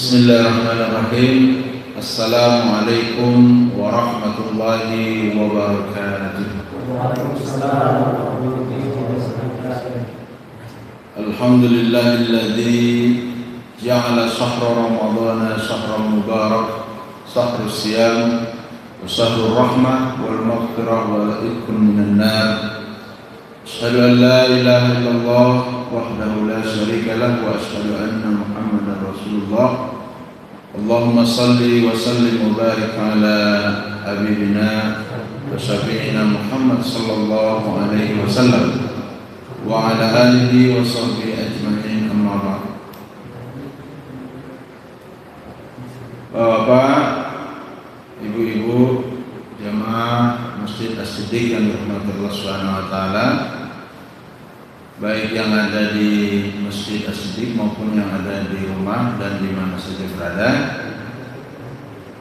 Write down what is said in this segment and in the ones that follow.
Bismillahirrahmanirrahim. Assalamualaikum warahmatullahi wabarakatuh. Alhamdulillahilladzi ja'ala shahra ramadhana shahran mubarak, shahrus siyam wa shahrur rahmah wal maghfirah wal itqun minan nar. Asyhadu an la ilaha illallah wahdahu la syarika lah wa asyhadu anna Muhammadar Rasulullah. Allahumma salli wa sallim wa barik ala habibina wa syafi'ina Muhammad sallallahu alaihi wasallam wa ala alihi wa sahbihi ajma'in, amma ba'd. Bapak, ibu-ibu, jamaah Masjid As-Siddiq yang dirahmati Allah Subhanahu wa taala, baik yang ada di Masjid As-Siddiq maupun yang ada di rumah dan di mana saja berada.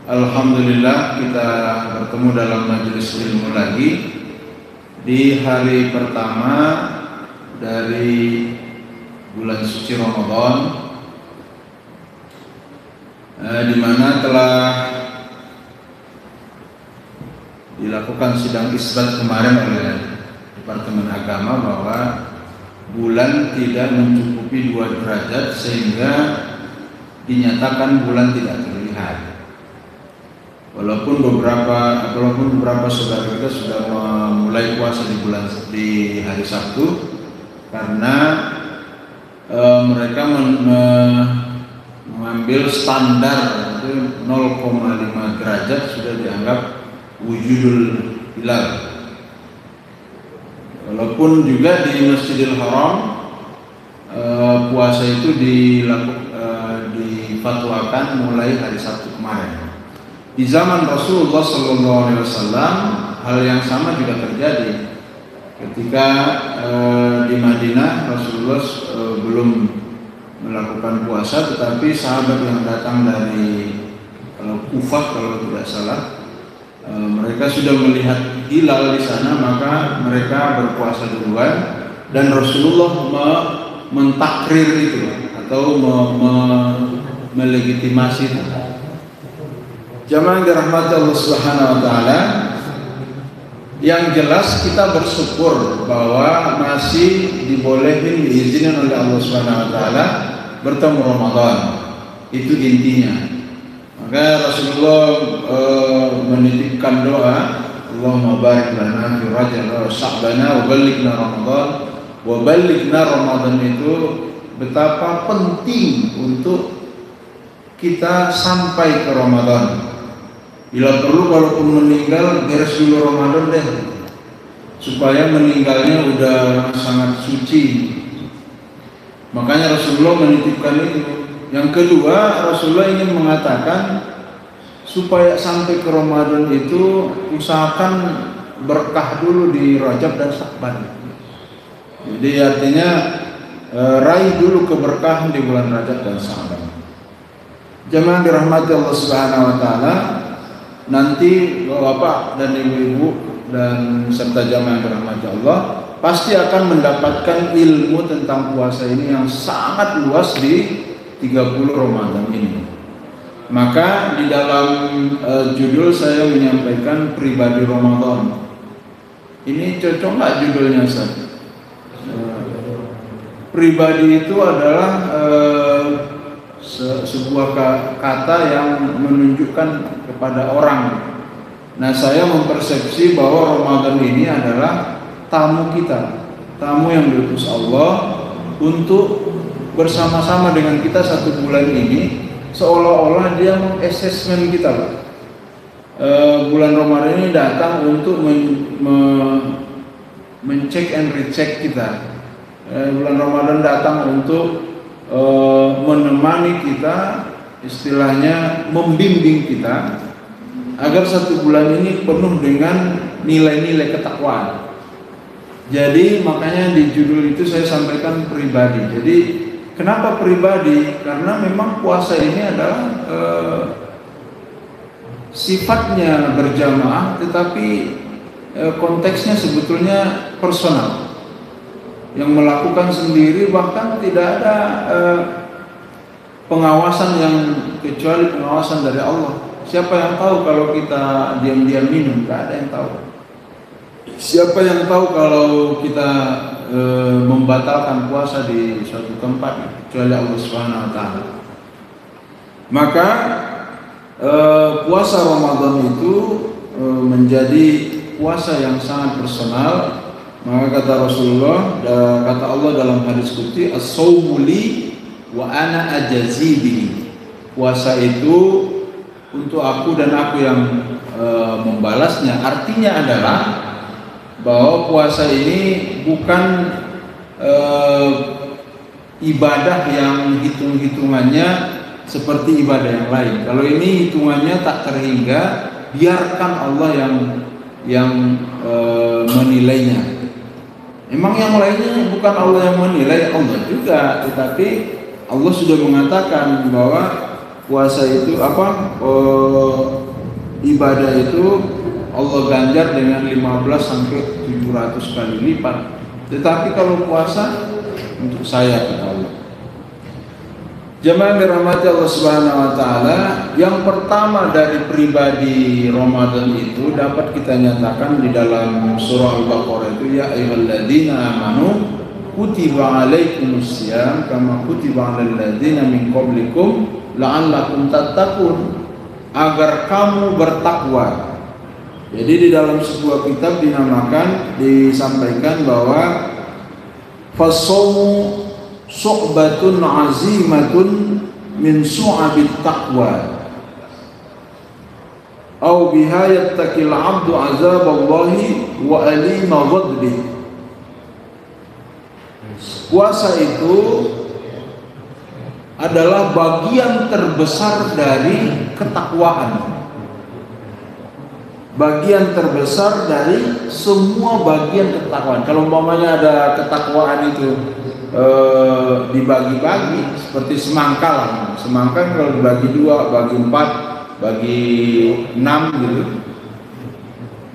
Alhamdulillah kita bertemu dalam majelis ilmu lagi di hari pertama dari bulan suci Ramadan, di mana telah dilakukan sidang isbat kemarin oleh Departemen Agama bahwa bulan tidak mencukupi 2 derajat sehingga dinyatakan bulan tidak terlihat. Walaupun beberapa saudara kita sudah memulai puasa di hari Sabtu karena mereka mengambil standar 0,5 derajat sudah dianggap wujudul hilal. Walaupun juga di Masjidil Haram puasa itu difatwakan mulai hari Sabtu kemarin. Di zaman Rasulullah SAW hal yang sama juga terjadi. Ketika di Madinah Rasulullah belum melakukan puasa, tetapi sahabat yang datang dari Kufah kalau tidak salah, mereka sudah melihat hilal di sana, maka mereka berpuasa duluan dan Rasulullah mentakrir itu atau melegitimasi itu. Jamaah dirahmati Allah Subhanahu wa taala, yang jelas kita bersyukur bahwa masih dibolehin, diizinkan oleh Allah Subhanahu wa taala bertemu Ramadan. Itu intinya. Maka Rasulullah menitipkan doa, Allahumma barik lana fi Rajab wa Sya'bana wa ballighna Ramadan. Wa ballighna Ramadan itu betapa penting untuk kita sampai ke Ramadan. Bila perlu kalaupun meninggal beres dulu Ramadan deh, supaya meninggalnya udah sangat suci. Makanya Rasulullah menitipkan itu. Yang kedua, Rasulullah ingin mengatakan supaya sampai ke Ramadan itu usahakan berkah dulu di Rajab dan Sya'ban. Jadi artinya raih dulu keberkahan di bulan Rajab dan Sya'ban. Jemaah dirahmati Allah Subhanahu wa taala, nanti Bapak dan Ibu-ibu dan serta jamaah dirahmati Allah pasti akan mendapatkan ilmu tentang puasa ini yang sangat luas di 30 Ramadan ini. Maka di dalam judul saya menyampaikan pribadi Ramadan. Ini cocok nggak judulnya, Ustaz? Pribadi itu adalah sebuah kata yang menunjukkan kepada orang. Nah, saya mempersepsi bahwa Ramadan ini adalah tamu kita, tamu yang diutus Allah untuk bersama-sama dengan kita 1 bulan ini, seolah-olah dia mengassessment kita. Bulan Ramadan ini datang untuk mencek and recheck kita. Bulan Ramadan datang untuk menemani kita, istilahnya membimbing kita agar 1 bulan ini penuh dengan nilai-nilai ketakwaan. Jadi makanya di judul itu saya sampaikan pribadi. Jadi kenapa pribadi? Karena memang puasa ini adalah sifatnya berjamaah, tetapi konteksnya sebetulnya personal. Yang melakukan sendiri bahkan tidak ada pengawasan yang kecuali pengawasan dari Allah. Siapa yang tahu kalau kita diam-diam minum? Tidak ada yang tahu. Siapa yang tahu kalau kita membatalkan puasa di suatu tempat kecuali Allah Subhanahu wa taala. Maka puasa Ramadan itu menjadi puasa yang sangat personal. Maka kata Rasulullah, kata Allah dalam hadis qudsi, as-shaumu li wa ana ajazi bihi. Puasa itu untuk aku dan aku yang membalasnya. Artinya adalah bahwa puasa ini bukan ibadah yang hitung-hitungannya seperti ibadah yang lain. Kalau ini hitungannya tak terhingga, biarkan Allah yang menilainya. Memang yang lainnya bukan Allah yang menilai, Allah juga, tetapi Allah sudah mengatakan bahwa puasa itu ibadah itu Allah ganjar dengan 15 sampai 700 kali lipat. Tetapi kalau puasa untuk saya, kata Allah. Jemaah dirahmati Allah Subhanahu wa taala, yang pertama dari pribadi Ramadan itu dapat kita nyatakan di dalam surah Al-Baqarah itu, ya ayyuhalladzina amanu kutiba alaikumusiyam kama kutiba alal ladzina min qablikum la'allakum tattaqun, agar kamu bertakwa. Jadi di dalam sebuah kitab disampaikan bahwa fasawmu su'batun azimatun min su'abit taqwa au biha yattaqil 'abdu 'azaballahi wa alima ghadbi. Puasa itu adalah bagian terbesar dari ketakwaan. Bagian terbesar dari semua bagian ketakwaan. Kalau umpamanya ada ketakwaan itu dibagi-bagi seperti semangka lah. Semangka kalau dibagi 2, bagi 4, bagi 6 gitu.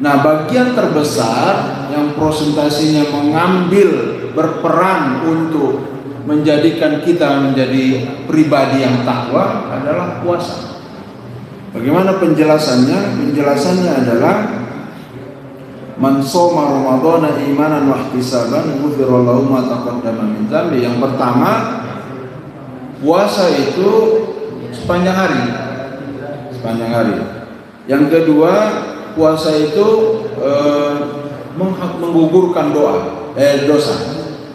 Nah, bagian terbesar yang presentasinya mengambil berperan untuk menjadikan kita menjadi pribadi yang takwa adalah puasa. Bagaimana penjelasannya? Penjelasannya adalah man shoma ramadhana imanan wa ihtisaban ghufira lahu ma taqaddama min dzambi. Yang pertama, puasa itu sepanjang hari. Sepanjang hari. Yang kedua, puasa itu menggugurkan dosa.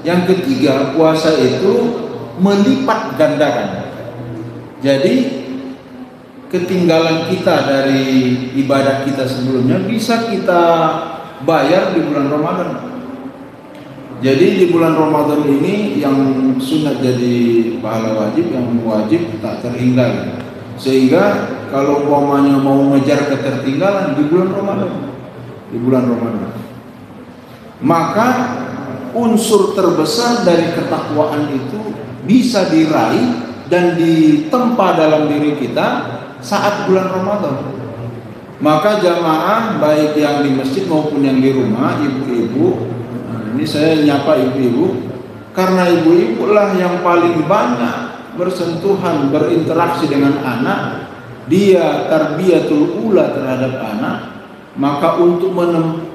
Yang ketiga, puasa itu melipat gandakan. Jadi ketinggalan kita dari ibadah kita sebelumnya bisa kita bayar di bulan Ramadan. Jadi di bulan Ramadan ini yang sunat jadi pahala wajib, yang wajib tak terhingga. Sehingga kalau umpamanya mau mengejar ketertinggalan di bulan Ramadan, maka unsur terbesar dari ketakwaan itu bisa diraih dan ditempa dalam diri kita saat bulan Ramadan. Maka jamaah baik yang di masjid maupun yang di rumah, ibu-ibu, ini saya nyapa ibu-ibu karena ibu-ibu lah yang paling banyak bersentuhan, berinteraksi dengan anak, dia tarbiyatul ula terhadap anak. Maka untuk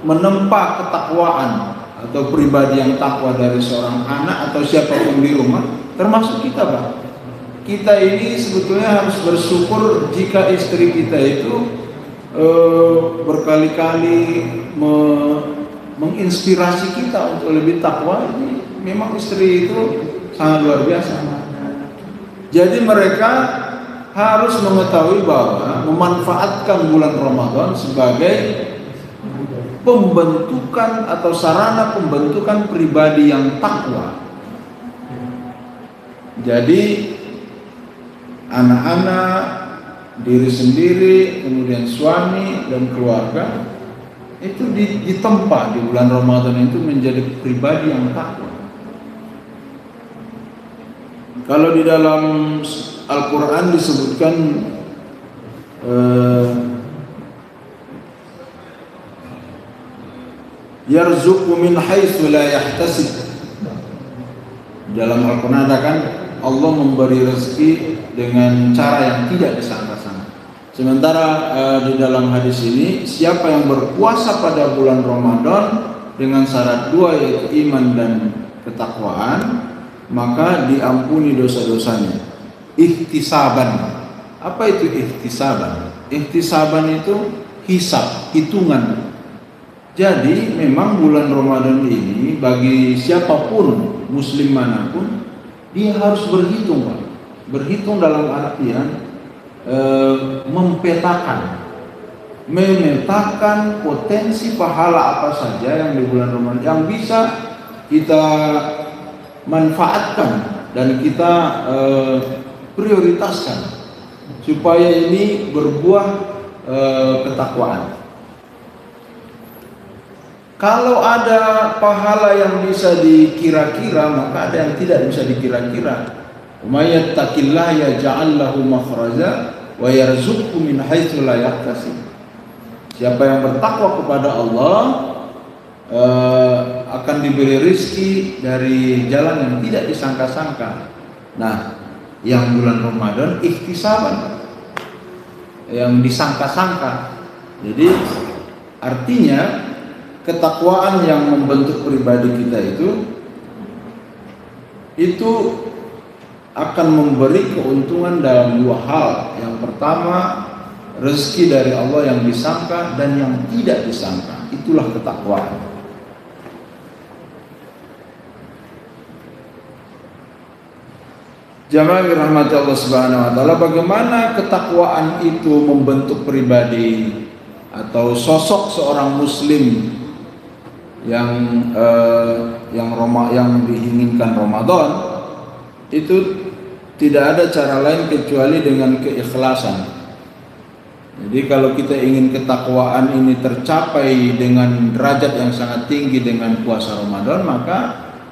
menempa ketakwaan atau pribadi yang takwa dari seorang anak atau siapapun di rumah, termasuk kita, Pak. Kita ini sebetulnya harus bersyukur jika istri kita itu berkali-kali menginspirasi kita untuk lebih takwa. Ini memang istri itu sangat luar biasa. Jadi mereka harus mengetahui bahwa memanfaatkan bulan Ramadan sebagai pembentukan atau sarana pembentukan pribadi yang takwa. Jadi anak-anak, diri sendiri, kemudian suami dan keluarga itu ditempa di bulan Ramadan itu menjadi pribadi yang takwa. Kalau di dalam Al-Quran disebutkan yarzuqu min haitsu la yahtasib. Dalam Al-Quran ada kan Allah memberi rezeki dengan cara yang tidak disangka-sangka. Sementara di dalam hadis ini, siapa yang berpuasa pada bulan Ramadan dengan syarat dua, yaitu iman dan ketakwaan, maka diampuni dosa-dosanya. Ihtisaban. Apa itu ihtisaban? Ihtisaban itu hisab, hitungan. Jadi memang bulan Ramadan ini bagi siapapun, muslim manapun, dia harus berhitung, Pak. Berhitung dalam artian memetakan potensi pahala apa saja yang di bulan Ramadan yang bisa kita manfaatkan dan kita prioritaskan supaya ini berbuah ketakwaan. Kalau ada pahala yang bisa dikira-kira, maka ada yang tidak bisa dikira-kira. May yattaqillah yaj'al lahu makhraja wa yarzuqhu min haitsu la yahtasib. Siapa yang bertakwa kepada Allah akan diberi rezeki dari jalan yang tidak disangka-sangka. Nah, yang bulan Ramadan ihtisaban, yang disangka-sangka. Jadi artinya ketakwaan yang membentuk pribadi kita itu akan memberi keuntungan dalam dua hal. Yang pertama, rezeki dari Allah yang disangka dan yang tidak disangka. Itulah ketakwaan. Jamaah dirahmati Allah Subhanahu wa taala, bagaimana ketakwaan itu membentuk pribadi atau sosok seorang muslim yang diinginkan Ramadan, itu tidak ada cara lain kecuali dengan keikhlasan. Jadi kalau kita ingin ketakwaan ini tercapai dengan derajat yang sangat tinggi dengan puasa Ramadan, maka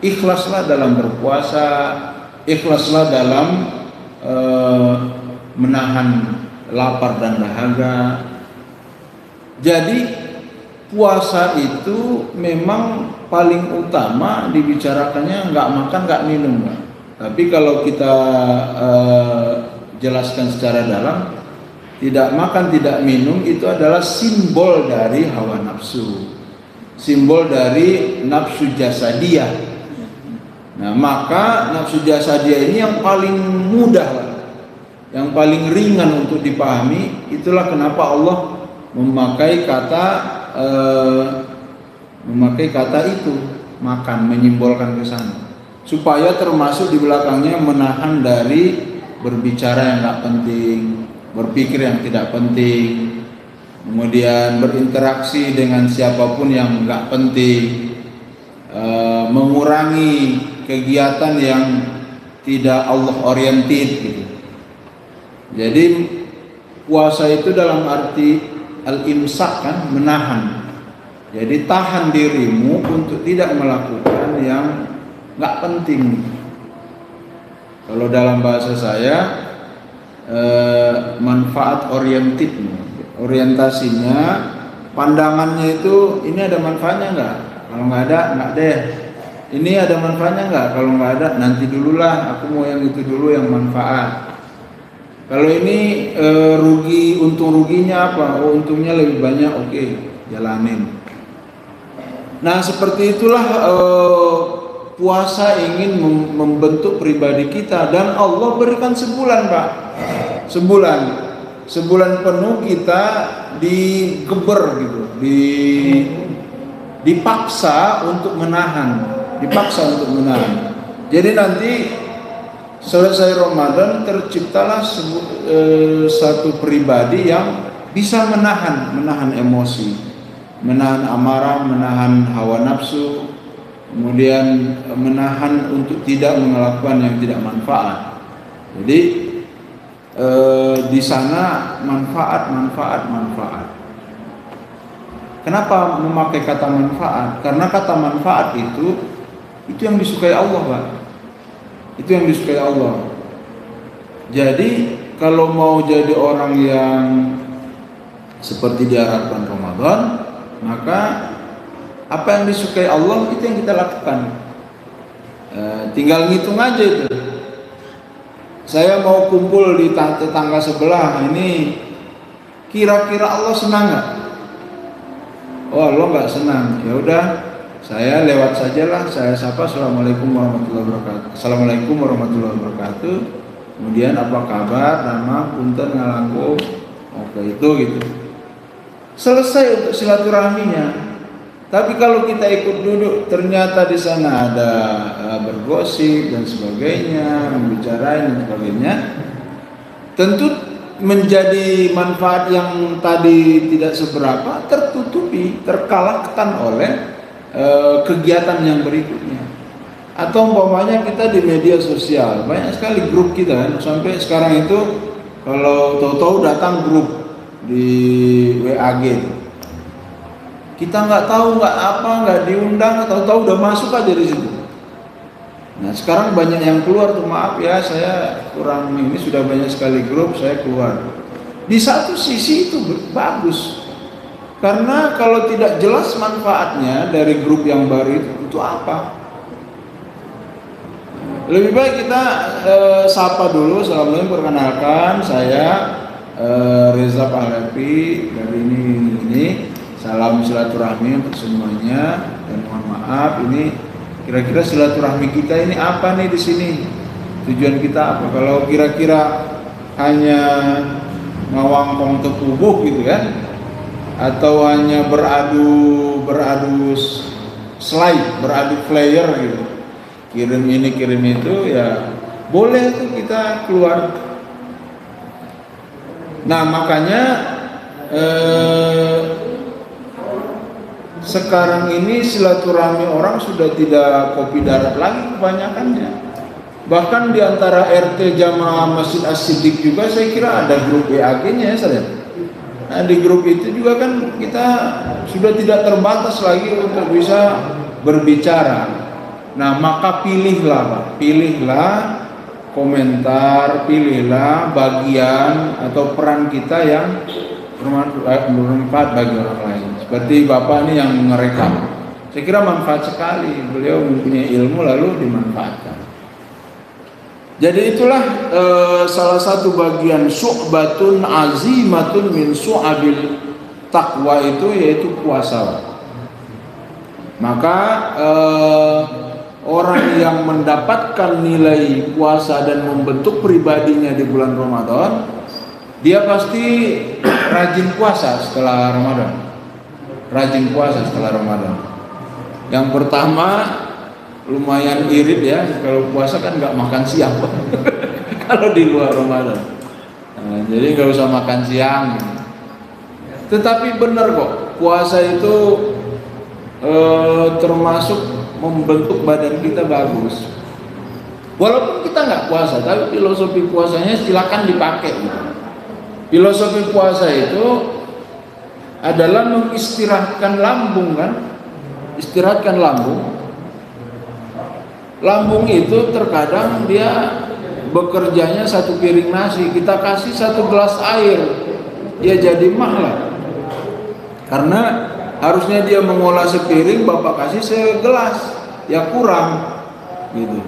ikhlaslah dalam berpuasa, ikhlaslah dalam menahan lapar dan dahaga. Jadi puasa itu memang paling utama dibicarakannya nggak makan nggak minum, Pak. Tapi kalau kita jelaskan secara dalam, tidak makan tidak minum itu adalah simbol dari hawa nafsu, simbol dari nafsu jasadiyah. Nah, maka nafsu jasadiyah ini yang paling mudah, yang paling ringan untuk dipahami. Itulah kenapa Allah memakai kata itu, makan, menyimbolkan ke sana, supaya termasuk di belakangnya menahan dari berbicara yang nggak penting, berpikir yang tidak penting, kemudian berinteraksi dengan siapapun yang nggak penting, mengurangi kegiatan yang tidak Allah oriented gitu. Jadi puasa itu dalam arti al-imsak, kan, menahan. Jadi tahan dirimu untuk tidak melakukan yang nggak penting. Kalau dalam bahasa saya manfaat oriented, orientasinya, pandangannya itu ini ada manfaatnya nggak? Kalau nggak ada, nggak deh. Ini ada manfaatnya nggak? Kalau nggak ada, nanti dululah. Aku mau yang itu dulu, yang manfaat. Kalau ini rugi, untung ruginya apa? Oh, untungnya lebih banyak, oke, jalanin. Nah, seperti itulah puasa ingin membentuk pribadi kita, dan Allah berikan sebulan, Pak. Sebulan penuh kita digeber gitu, dipaksa untuk menahan. Jadi nanti selesai Ramadan terciptalah satu pribadi yang bisa menahan emosi, menahan amarah, menahan hawa nafsu, kemudian menahan untuk tidak melakukan yang tidak manfaat. Jadi di sana manfaat. Kenapa memakai kata manfaat? Karena kata manfaat itu yang disukai Allah, Pak. Itu yang disukai Allah. Jadi kalau mau jadi orang yang seperti diharapkan Ramadan, maka apa yang disukai Allah itu yang kita lakukan. Tinggal ngitung aja itu. saya mau kumpul di tetangga sebelah, ini kira-kira Allah senang nggak? Oh, Allah nggak senang. Ya udah, saya lewat sajalah, saya sapa, Assalamualaikum warahmatullahi wabarakatuh. Assalamualaikum warahmatullahi wabarakatuh. Kemudian apa kabar, nama, punten, ngalangku, oke itu gitu. Selesai untuk silaturahminya. Tapi kalau kita ikut duduk, ternyata di sana ada bergosip dan sebagainya, membicarain dan sebagainya, tentu menjadi manfaat yang tadi tidak seberapa tertutupi, terkalahkan oleh kegiatan yang berikutnya. Atau umpamanya kita di media sosial, banyak sekali grup kita kan, sampai sekarang itu kalau tahu-tahu datang grup di WAG, kita nggak tahu nggak apa, nggak diundang, tahu-tahu udah masuk aja di situ. Nah sekarang banyak yang keluar tuh, maaf ya saya kurang ini, sudah banyak sekali grup saya keluar. Di satu sisi itu bagus, karena kalau tidak jelas manfaatnya dari grup yang baru itu apa? Lebih baik kita sapa dulu. Assalamualaikum, perkenalkan saya Reza Pahlavi dari ini. Salam silaturahmi untuk semuanya dan mohon maaf, ini kira-kira silaturahmi kita ini apa nih di sini? Tujuan kita apa? Kalau kira-kira hanya ngawangkong tepubuh gitu kan? Atau hanya beradu slide, beradu flyer gitu. Kirim ini kirim itu, ya boleh tuh kita keluar. Nah makanya sekarang ini silaturahmi orang sudah tidak kopi darat lagi kebanyakannya. Bahkan di antara RT Jamaah Masjid As-Siddiq juga saya kira ada grup WAG-nya ya saya. Nah di grup itu juga kan kita sudah tidak terbatas lagi untuk bisa berbicara. Nah maka pilihlah Pak, pilihlah komentar, pilihlah bagian atau peran kita yang bermanfaat bagi orang lain. Seperti Bapak ini yang merekam, saya kira manfaat sekali. Beliau mempunyai ilmu lalu dimanfaatkan. Jadi itulah salah satu bagian syu'batun azimatun min syu'abil taqwa itu, yaitu puasa. Maka orang yang mendapatkan nilai puasa dan membentuk pribadinya di bulan Ramadan, dia pasti rajin puasa setelah Ramadan. Rajin puasa setelah Ramadan. Yang pertama lumayan irit ya, kalau puasa kan nggak makan siang kalau di luar Ramadan. Nah, jadi nggak usah makan siang. Tetapi benar kok, puasa itu termasuk membentuk badan kita bagus. Walaupun kita nggak puasa, tapi filosofi puasanya silakan dipakai. Filosofi puasa itu adalah mengistirahatkan lambung kan, istirahatkan lambung. Lambung itu terkadang dia bekerjanya satu piring nasi, kita kasih satu gelas air, dia jadi mahal. Karena harusnya dia mengolah sepiring, Bapak kasih segelas, ya kurang gitu.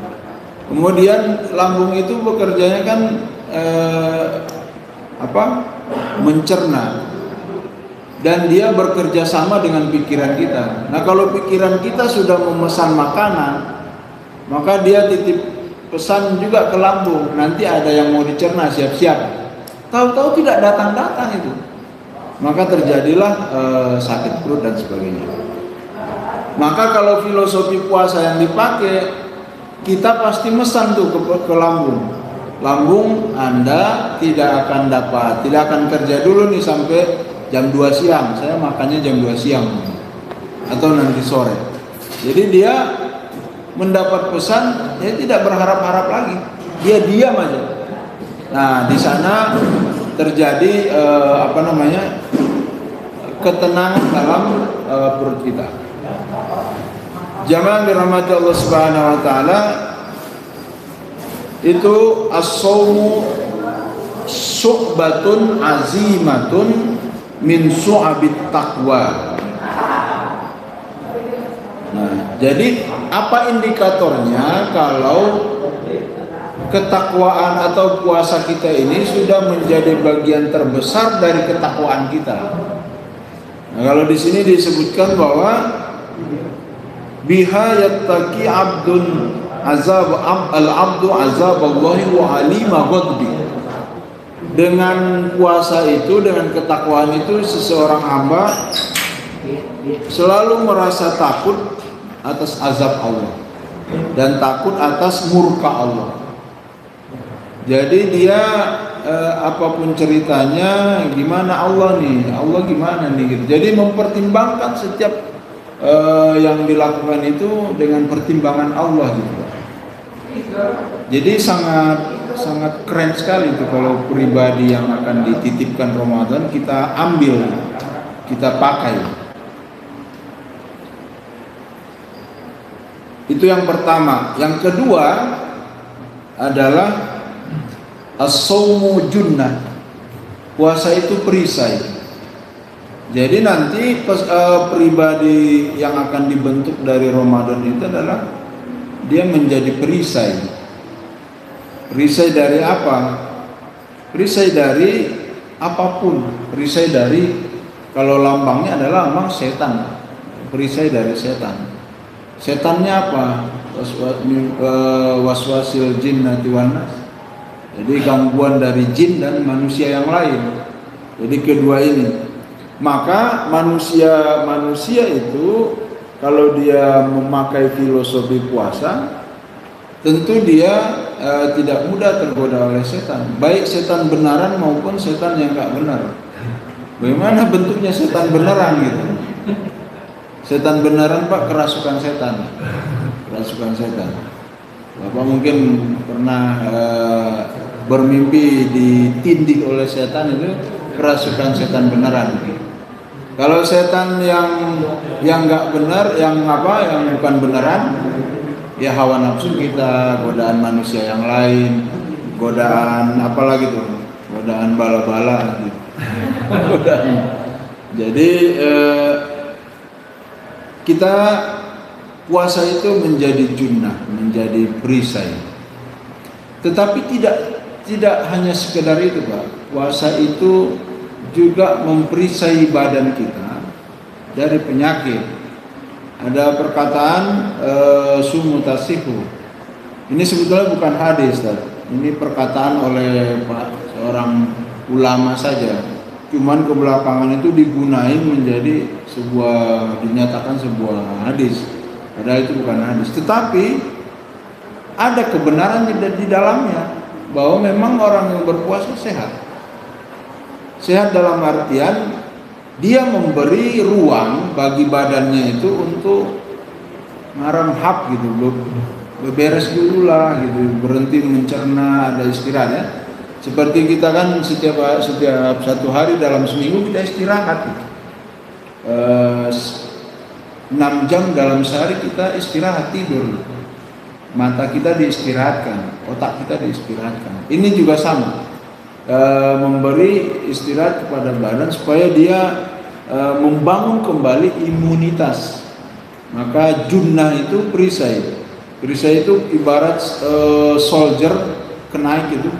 Kemudian lambung itu bekerjanya kan mencerna. Dan dia bekerja sama dengan pikiran kita. Nah kalau pikiran kita sudah memesan makanan, maka dia titip pesan juga ke lambung. Nanti ada yang mau dicerna, siap-siap. Tahu-tahu tidak datang-datang itu, maka terjadilah sakit perut dan sebagainya. Maka kalau filosofi puasa yang dipakai, kita pasti mesan tuh ke lambung. Lambung Anda tidak akan kerja dulu nih sampai jam 2 siang, saya makannya jam 2 siang atau nanti sore. Jadi dia mendapat pesan, dia tidak berharap-harap lagi, dia diam aja. Nah di sana terjadi ketenangan dalam perut kita. Jamaah dirahmati Allah Subhanahu wa taala, itu as-shaumu syu'batun azimatun min syu'abit taqwa. Nah, jadi apa indikatornya kalau ketakwaan atau puasa kita ini sudah menjadi bagian terbesar dari ketakwaan kita. Nah, kalau di sini disebutkan bahwa biha yattaqi abdun azab al-abdu azaballahi wa alima ghadbi. Dengan puasa itu, dengan ketakwaan itu, seseorang hamba selalu merasa takut atas azab Allah dan takut atas murka Allah. Jadi dia apapun ceritanya, gimana Allah nih, Allah gimana nih gitu. Jadi mempertimbangkan setiap yang dilakukan itu dengan pertimbangan Allah gitu. Jadi sangat keren sekali itu kalau pribadi yang akan dititipkan Ramadan kita ambil, kita pakai. Itu yang pertama. Yang kedua adalah as-shaumu junnah. Puasa itu perisai. Jadi nanti pribadi yang akan dibentuk dari Ramadan itu adalah dia menjadi perisai. Perisai dari apa? Perisai dari apapun. Perisai dari, kalau lambangnya adalah lambang setan. Perisai dari setan. Setannya apa? Waswasil jinnati wan nas. Jadi gangguan dari jin dan manusia yang lain. Jadi kedua ini. Maka manusia itu kalau dia memakai filosofi puasa, tentu dia tidak mudah tergoda oleh setan. Baik setan benaran maupun setan yang enggak benar. Bagaimana bentuknya setan beneran gitu? Setan beneran Pak, kerasukan setan. Kerasukan setan. Bapak mungkin pernah bermimpi ditindih oleh setan, itu kerasukan setan beneran. Kalau setan yang nggak benar, yang bukan beneran, ya hawa nafsu kita, godaan manusia yang lain, godaan apalagi tuh, godaan bala-bala gitu. Jadi kita puasa itu menjadi junnah, menjadi perisai. Tetapi tidak hanya sekedar itu Pak. Puasa itu juga memperisai badan kita dari penyakit. Ada perkataan sumu tasihu. Ini sebetulnya bukan hadis, ini perkataan oleh seorang ulama saja. Cuman kebelakangan itu digunain menjadi dinyatakan sebuah hadis. Padahal itu bukan hadis. Tetapi ada kebenaran di dalamnya, bahwa memang orang yang berpuasa sehat. Sehat dalam artian dia memberi ruang bagi badannya itu untuk ngaranhap gitu, beberes dulu lah gitu, berhenti mencerna, ada istirahat ya. Seperti kita kan setiap 1 hari dalam seminggu kita istirahat gitu. 6 jam dalam sehari kita istirahat, tidur. Mata kita diistirahatkan, otak kita diistirahatkan. Ini juga sama. Memberi istirahat kepada badan supaya dia membangun kembali imunitas. Maka junnah itu perisai. Perisai itu ibarat soldier kenaik itu,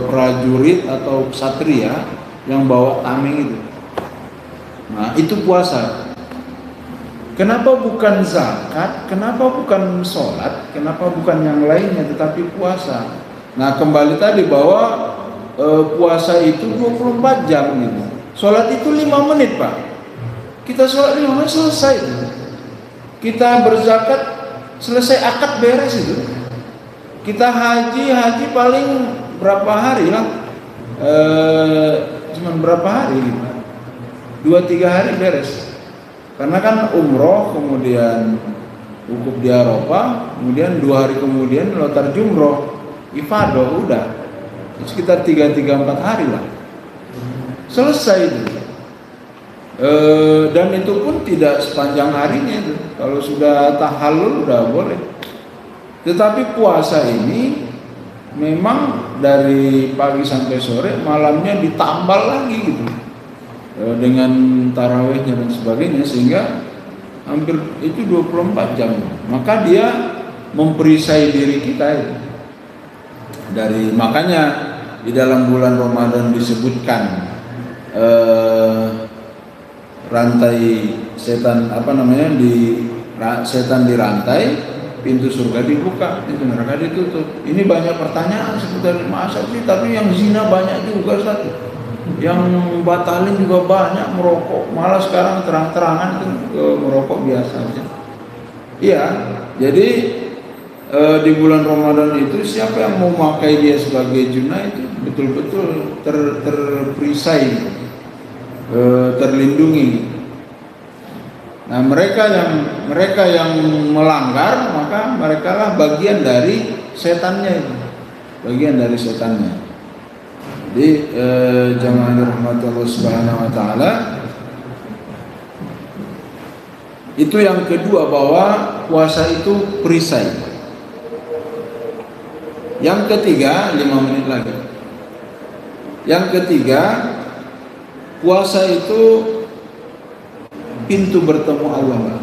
prajurit atau ksatria yang bawa tameng itu. Nah, itu puasa. Kenapa bukan zakat? Kenapa bukan sholat? Kenapa bukan yang lainnya? Tetapi puasa. Nah, kembali tadi bahwa puasa itu 24 jam gitu. Sholat itu 5 menit Pak. Kita sholat 5 menit selesai. Kita berzakat selesai, akad beres itu. Kita haji paling berapa hari lah? Cuman berapa hari gitu. 2-3 hari beres. Karena kan umroh, kemudian wukuf di Arafah, kemudian 2 hari kemudian lontar jumroh, ifadah, udah sekitar 3-4 hari lah selesai itu. Dan itu pun tidak sepanjang harinya itu. Kalau sudah tahallul udah boleh. Tetapi puasa ini memang dari pagi sampai sore, malamnya ditambal lagi gitu, dengan tarawihnya dan sebagainya, sehingga hampir itu 24 jam. Maka dia memperisai diri kita itu. Makanya di dalam bulan Ramadan disebutkan rantai setan setan dirantai, pintu surga dibuka, pintu neraka ditutup. Ini banyak pertanyaan seputar masa sih, tapi yang zina banyak juga satu, yang batalin juga banyak, merokok malah sekarang terang-terangan itu merokok biasa aja. Iya, jadi di bulan Ramadan itu siapa yang mau memakai dia sebagai junah itu betul-betul terperisai, terlindungi. Nah, mereka yang melanggar, maka mereka lah bagian dari setannya itu, bagian dari setannya. Jadi jamaah dirahmati Allah Subhanahu wa taala, itu yang kedua, bahwa puasa itu perisai. Yang ketiga, 5 menit lagi. Yang ketiga, puasa itu pintu bertemu Allah.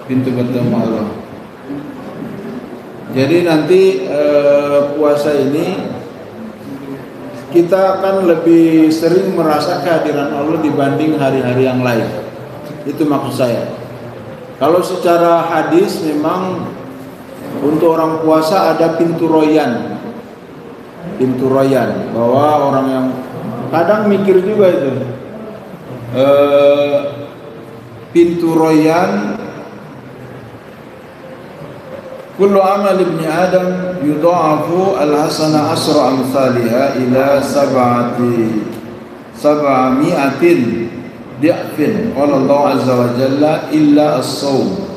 Pintu bertemu Allah. Jadi nanti puasa ini kita akan lebih sering merasa kehadiran Allah dibanding hari-hari yang lain. Itu maksud saya. Kalau secara hadis memang untuk orang puasa ada pintu royan. Pintu royan, bahwa orang yang kadang mikir juga itu, pintu royan, kullu amal ibni adam yudha'afu al-hasana asra amsalha ila sab'ami'atin di'fin. Qala Allah azza wa jalla illa as-sawm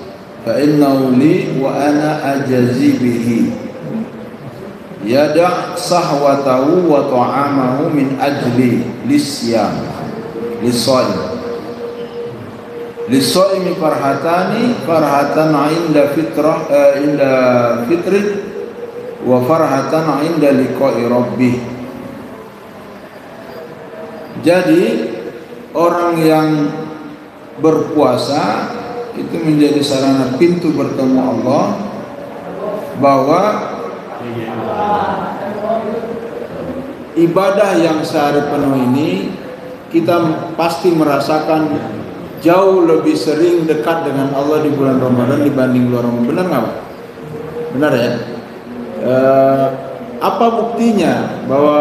fa innahu li wa ana ajazi bihi yada' sahwatahu wa ta'amahu min ajli lisyam lisaim lisaimi farhatani, farhatan inda fitri wa farhatan inda liqa'i rabbih. Jadi orang yang berpuasa itu menjadi sarana pintu bertemu Allah, bahwa ibadah yang sehari penuh ini kita pasti merasakan jauh lebih sering dekat dengan Allah di bulan Ramadan dibanding luar Ramadan. Benar nggak Pak? Benar ya? Apa buktinya bahwa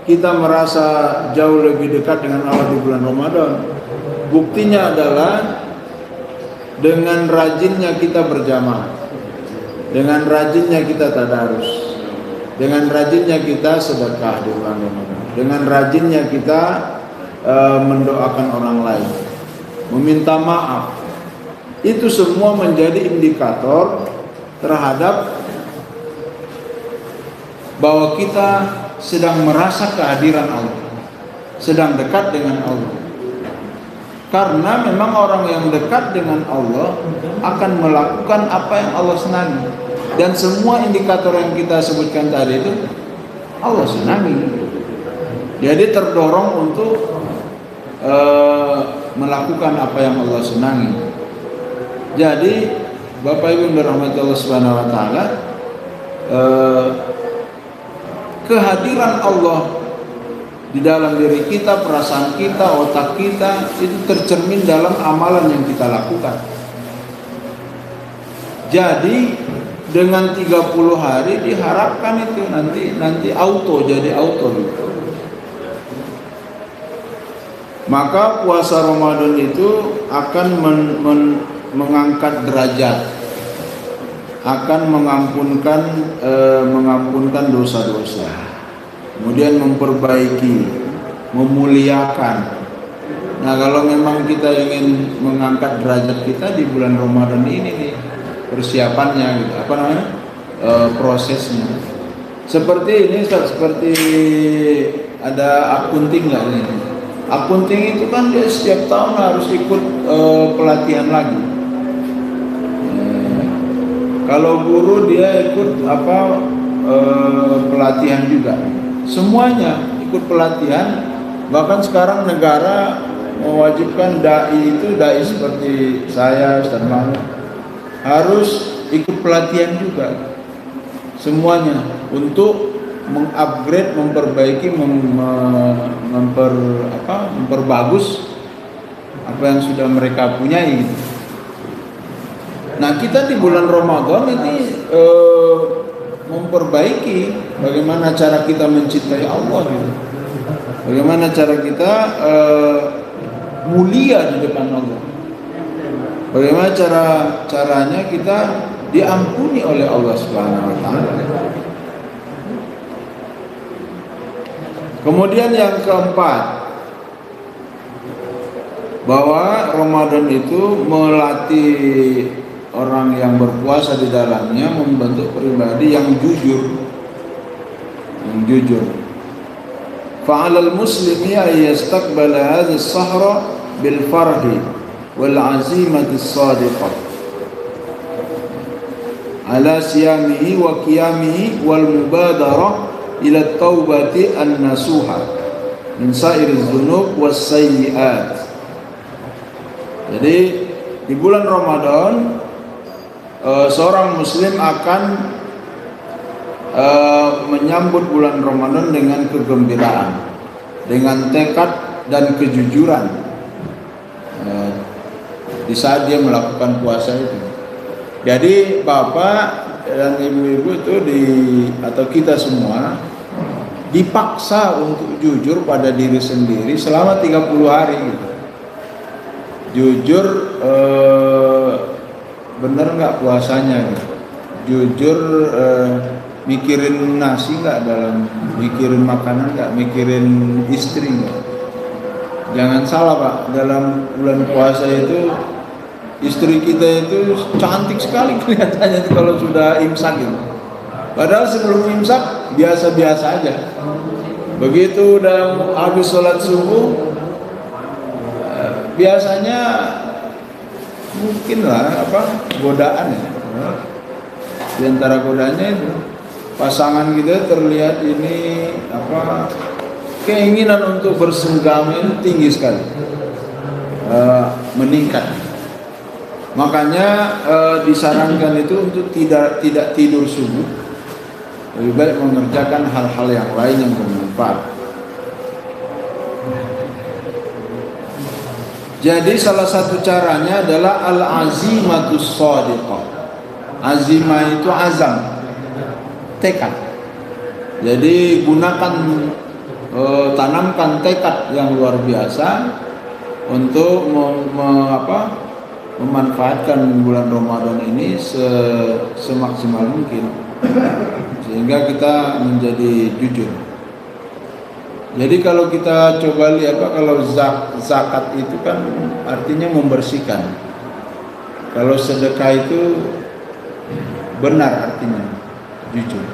kita merasa jauh lebih dekat dengan Allah di bulan Ramadan? Buktinya adalah dengan rajinnya kita berjamaah, dengan rajinnya kita tadarus, dengan rajinnya kita sedekah di bulan Ramadan, dengan rajinnya kita mendoakan orang lain, meminta maaf. Itu semua menjadi indikator terhadap bahwa kita sedang merasa kehadiran Allah, sedang dekat dengan Allah. Karena memang orang yang dekat dengan Allah akan melakukan apa yang Allah senangi. Dan semua indikator yang kita sebutkan tadi itu Allah senangi. Jadi terdorong untuk melakukan apa yang Allah senangi. Jadi Bapak Ibu yang dirahmati Allah Subhanahu wa taala, kehadiran Allah di dalam diri kita, perasaan kita, otak kita itu tercermin dalam amalan yang kita lakukan. Jadi dengan 30 hari diharapkan itu nanti auto, jadi auto gitu. Maka puasa Ramadan itu akan mengangkat derajat, akan mengampunkan dosa-dosa, kemudian memperbaiki, memuliakan. Nah, kalau memang kita ingin mengangkat derajat kita di bulan Ramadan ini nih, persiapannya gitu, prosesnya. Seperti ini, seperti ada akunting nggak ini? Akunting itu kan dia setiap tahun harus ikut pelatihan lagi. Kalau guru dia ikut pelatihan juga. Semuanya ikut pelatihan. Bahkan sekarang negara mewajibkan dai seperti saya, Ustaz Mahmud, harus ikut pelatihan juga. semuanya untuk mengupgrade, memperbaiki, memperbagus apa yang sudah mereka punyai gitu. Nah, kita di bulan Ramadan ini memperbaiki bagaimana cara kita mencintai Allah gitu. Bagaimana cara kita mulia di depan Allah. Bagaimana caranya kita diampuni oleh Allah Subhanahu wa taala. Kemudian yang keempat, bahwa Ramadan itu melatih orang yang berpuasa di dalamnya membentuk pribadi yang jujur. Fa'alal muslimi ayyastaqbala hadhihi as-sahra bil farhi wal 'azimati as-sadiqah ala siyamihi wa qiyamihi wal mubadarah ila at-taubati an-nasuha min sa'iriz dzunub was sayyi'at. Jadi di bulan Ramadan seorang muslim akan menyambut bulan Ramadan dengan kegembiraan, dengan tekad dan kejujuran di saat dia melakukan puasa itu. Jadi bapak dan ibu-ibu itu atau kita semua dipaksa untuk jujur pada diri sendiri selama 30 hari gitu. Jujur bener nggak puasanya gitu. Jujur mikirin nasi nggak, dalam mikirin makanan nggak, mikirin istri nggak. Jangan salah Pak, dalam bulan puasa itu istri kita itu cantik sekali kelihatannya kalau sudah imsak gitu. Padahal sebelum imsak biasa-biasa aja. Begitu udah habis sholat subuh, biasanya mungkin lah godaan ya. Di antara godaannya itu pasangan kita terlihat ini keinginan untuk bersenggama itu tinggi sekali, meningkat. Makanya disarankan itu untuk tidak tidur subuh, lebih baik mengerjakan hal-hal yang lain yang bermanfaat. Jadi salah satu caranya adalah al-azimatus shadiqah. Azimah itu azam, tekad. Jadi gunakan, tanamkan tekad yang luar biasa untuk memanfaatkan bulan Ramadan ini semaksimal mungkin, sehingga kita menjadi jujur. Jadi kalau kita coba lihat kalau zakat itu kan artinya membersihkan. Kalau sedekah itu benar artinya jujur.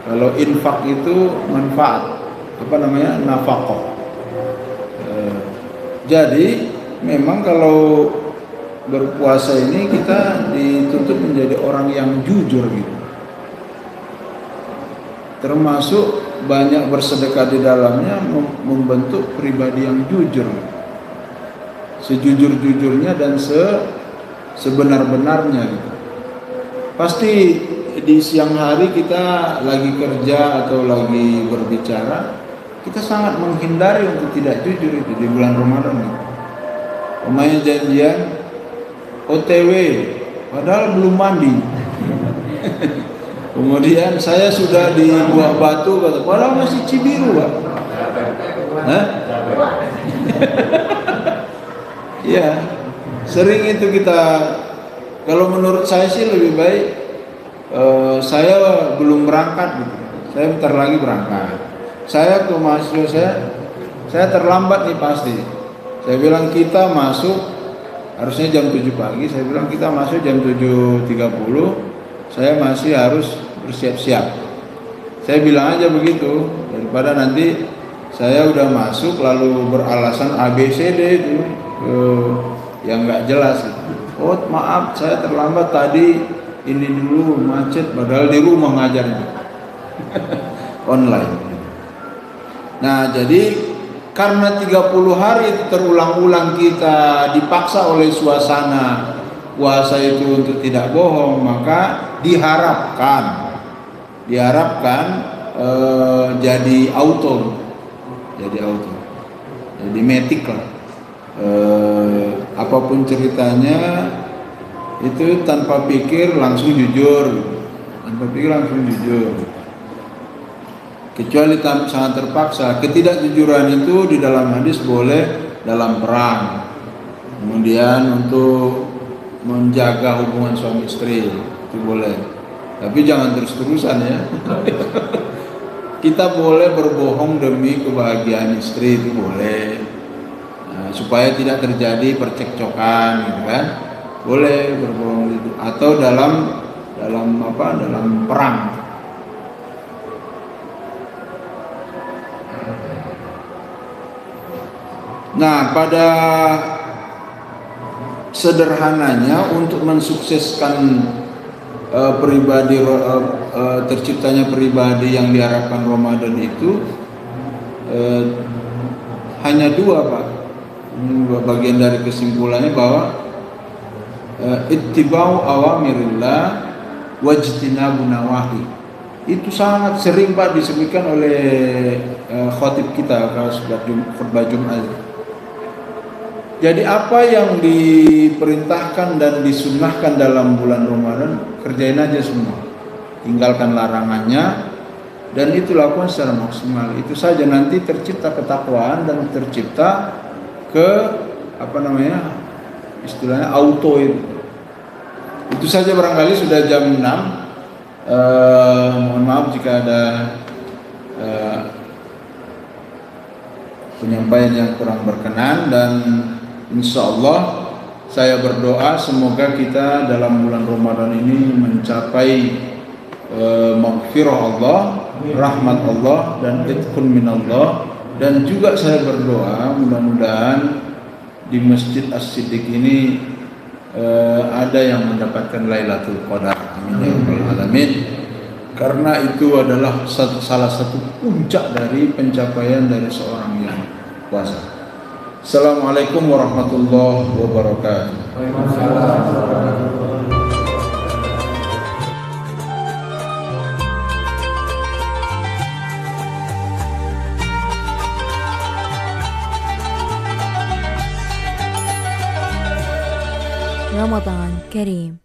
Kalau infak itu manfaat, nafaqah. Jadi memang kalau berpuasa ini kita dituntut menjadi orang yang jujur gitu. Termasuk banyak bersedekah di dalamnya membentuk pribadi yang jujur, sejujur-jujurnya dan sebenar-benarnya gitu. Pasti di siang hari kita lagi kerja atau lagi berbicara, kita sangat menghindari untuk tidak jujur itu di bulan Ramadan gitu. Pemain janjian OTW padahal belum mandi. Kemudian saya sudah di Buah Batu, padahal masih Cibiru, Pak. Ya, sering itu kita. Kalau menurut saya sih lebih baik saya belum berangkat gitu. Saya bentar lagi berangkat. Saya ke mahasiswa saya terlambat nih pasti. Saya bilang kita masuk harusnya jam 7 pagi. Saya bilang kita masuk jam 7.30. Saya masih harus bersiap-siap. Saya bilang aja begitu, daripada nanti saya udah masuk lalu beralasan ABCD itu yang nggak jelas. Oh maaf saya terlambat tadi, ini dulu macet, padahal di rumah ngajarnya online. Nah jadi karena 30 hari terulang-ulang kita dipaksa oleh suasana puasa itu untuk tidak bohong, maka diharapkan diharapkan jadi auto, jadi matic lah. Apapun ceritanya itu tanpa pikir langsung jujur, kecuali sangat terpaksa. Ketidakjujuran itu di dalam hadis boleh dalam perang, kemudian untuk menjaga hubungan suami istri itu boleh, tapi jangan terus-terusan ya. Kita boleh berbohong demi kebahagiaan istri, itu boleh, supaya tidak terjadi percekcokan gitu kan, boleh berbohong itu, atau dalam perang. Nah, pada sederhananya untuk mensukseskan terciptanya pribadi yang diharapkan Ramadan itu hanya dua, Pak. Bagian dari kesimpulannya bahwa ittiba'u awamirillah wajtinabu nawahi. Itu sangat sering, Pak, disebutkan oleh khatib kita kalau khutbah Jumat. Jadi apa yang diperintahkan dan disunnahkan dalam bulan Ramadan, kerjain aja semua, tinggalkan larangannya, dan itu lakukan secara maksimal. Itu saja, nanti tercipta ketakwaan dan tercipta istilahnya auto itu. Itu saja, barangkali sudah jam 6. Mohon maaf jika ada penyampaian yang kurang berkenan, dan insya Allah saya berdoa semoga kita dalam bulan Ramadan ini mencapai maghfirah Allah, rahmat Allah, dan itqun minallah. Dan juga saya berdoa mudah-mudahan di Masjid As-Siddiq ini ada yang mendapatkan Lailatul Qadar. Amin ya rabbal alamin. Karena itu adalah salah satu puncak dari pencapaian dari seorang yang puasa. Assalamualaikum warahmatullahi wabarakatuh. Ramadan Kareem.